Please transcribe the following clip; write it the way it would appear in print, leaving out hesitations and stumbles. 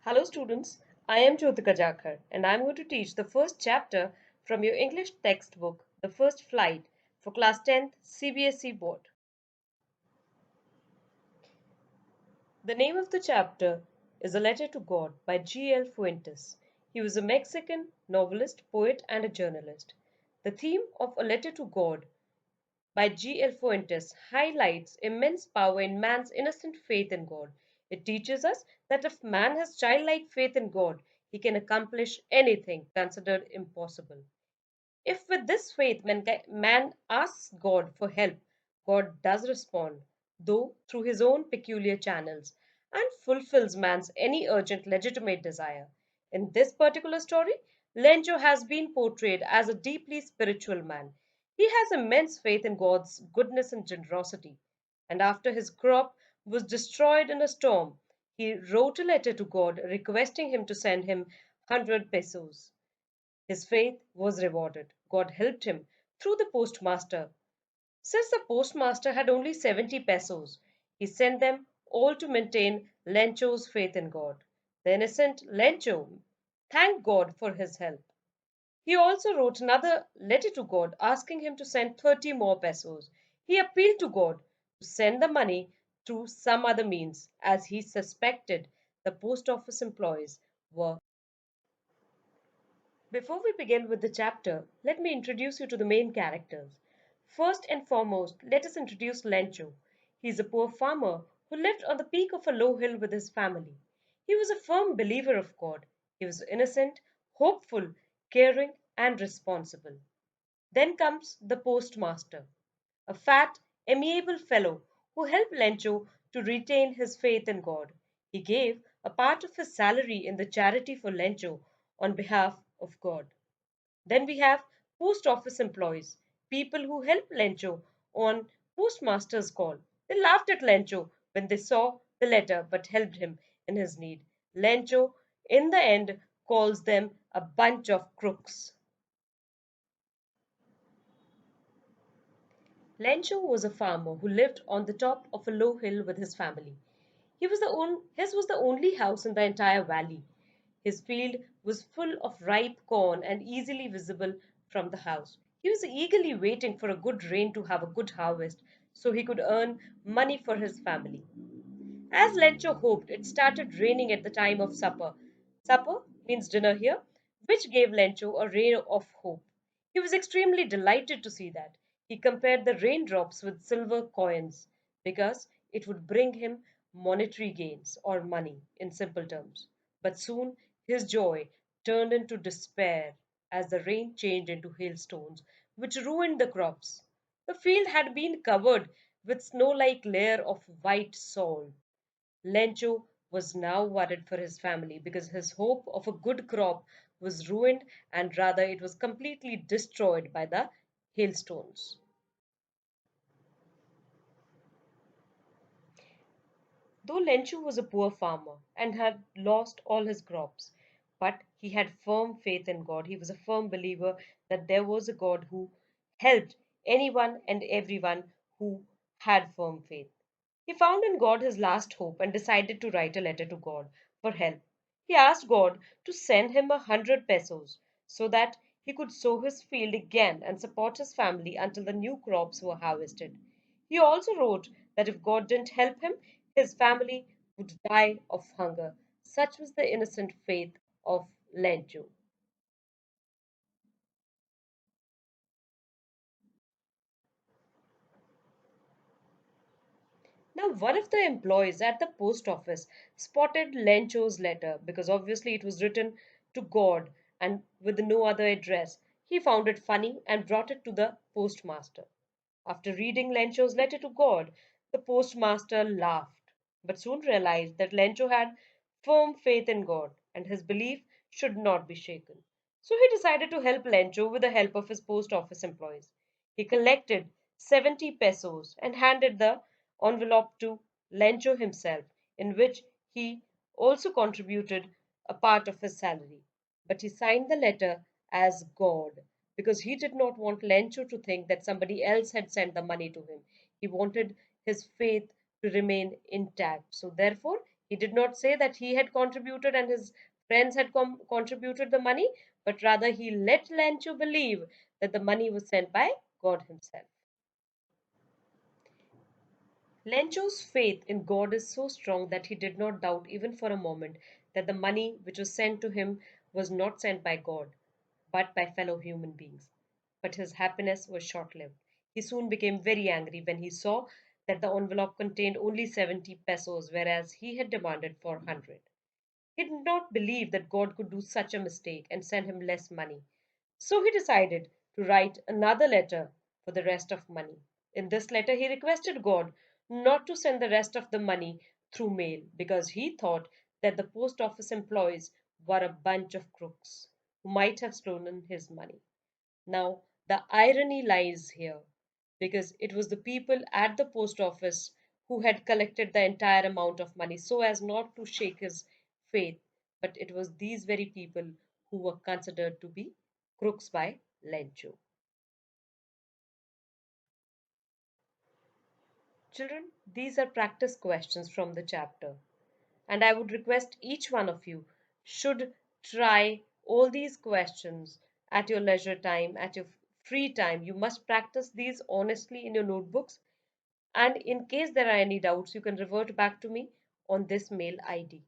Hello students, I am JYOTIKA JAKHAR and I am going to teach the first chapter from your English textbook, The First Flight for class 10th CBSE board. The name of the chapter is A Letter to God by G.L. Fuentes. He was a Mexican novelist, poet and a journalist. The theme of A Letter to God by G.L. Fuentes highlights immense power in man's innocent faith in God. It teaches us that if man has childlike faith in God, he can accomplish anything considered impossible. If with this faith man asks God for help, God does respond, though through his own peculiar channels, and fulfills man's any urgent legitimate desire. In this particular story, Lencho has been portrayed as a deeply spiritual man. He has immense faith in God's goodness and generosity, and after his crop was destroyed in a storm, he wrote a letter to God requesting him to send him 100 pesos. His faith was rewarded. God helped him through the postmaster. Since the postmaster had only 70 pesos, he sent them all to maintain Lencho's faith in God. The innocent Lencho thanked God for his help. He also wrote another letter to God asking him to send 30 more pesos. He appealed to God to send the money through some other means, as he suspected the post office employees were. Before we begin with the chapter, let me introduce you to the main characters. First and foremost, let us introduce Lencho. He is a poor farmer who lived on the peak of a low hill with his family. He was a firm believer of God. He was innocent, hopeful, caring, and responsible. Then comes the postmaster, a fat, amiable fellow who helped Lencho to retain his faith in God. He gave a part of his salary in the charity for Lencho on behalf of God. Then we have post office employees, people who help Lencho on postmaster's call. They laughed at Lencho when they saw the letter but helped him in his need. Lencho, in the end, calls them a bunch of crooks. Lencho was a farmer who lived on the top of a low hill with his family. His was the only house in the entire valley. His field was full of ripe corn and easily visible from the house. He was eagerly waiting for a good rain to have a good harvest so he could earn money for his family. As Lencho hoped, it started raining at the time of supper. Supper means dinner here, which gave Lencho a ray of hope. He was extremely delighted to see that. He compared the raindrops with silver coins because it would bring him monetary gains or money in simple terms. But soon his joy turned into despair as the rain changed into hailstones, which ruined the crops. The field had been covered with snow like layer of white soil. Lencho was now worried for his family because his hope of a good crop was ruined and rather it was completely destroyed by the hailstones. Though Lencho was a poor farmer and had lost all his crops, but he had firm faith in God. He was a firm believer that there was a God who helped anyone and everyone who had firm faith. He found in God his last hope and decided to write a letter to God for help. He asked God to send him 100 pesos so that he could sow his field again and support his family until the new crops were harvested. He also wrote that if God didn't help him, his family would die of hunger. Such was the innocent faith of Lencho. Now, one of the employees at the post office spotted Lencho's letter because obviously it was written to God and with no other address. He found it funny and brought it to the postmaster. After reading Lencho's letter to God, the postmaster laughed, but soon realized that Lencho had firm faith in God and his belief should not be shaken. So he decided to help Lencho with the help of his post office employees. He collected 70 pesos and handed the envelope to Lencho himself, in which he also contributed a part of his salary. But he signed the letter as God because he did not want Lencho to think that somebody else had sent the money to him. He wanted his faith to remain intact. So, therefore, He did not say that he had contributed and his friends had contributed the money, but rather he let Lencho believe that the money was sent by God Himself. Lencho's faith in God is so strong that he did not doubt even for a moment that the money which was sent to him was not sent by God, but by fellow human beings. But his happiness was short lived. He soon became very angry when he saw that the envelope contained only 70 pesos, whereas he had demanded for 100. He did not believe that God could do such a mistake and send him less money. So he decided to write another letter for the rest of money. In this letter, he requested God not to send the rest of the money through mail because he thought that the post office employees were a bunch of crooks who might have stolen his money. Now, the irony lies here because it was the people at the post office who had collected the entire amount of money so as not to shake his faith, but it was these very people who were considered to be crooks by Lencho. Children, these are practice questions from the chapter, and I would request each one of you should try all these questions at your leisure time, at your free time. You must practice these honestly in your notebooks, and in case there are any doubts, you can revert back to me on this mail ID.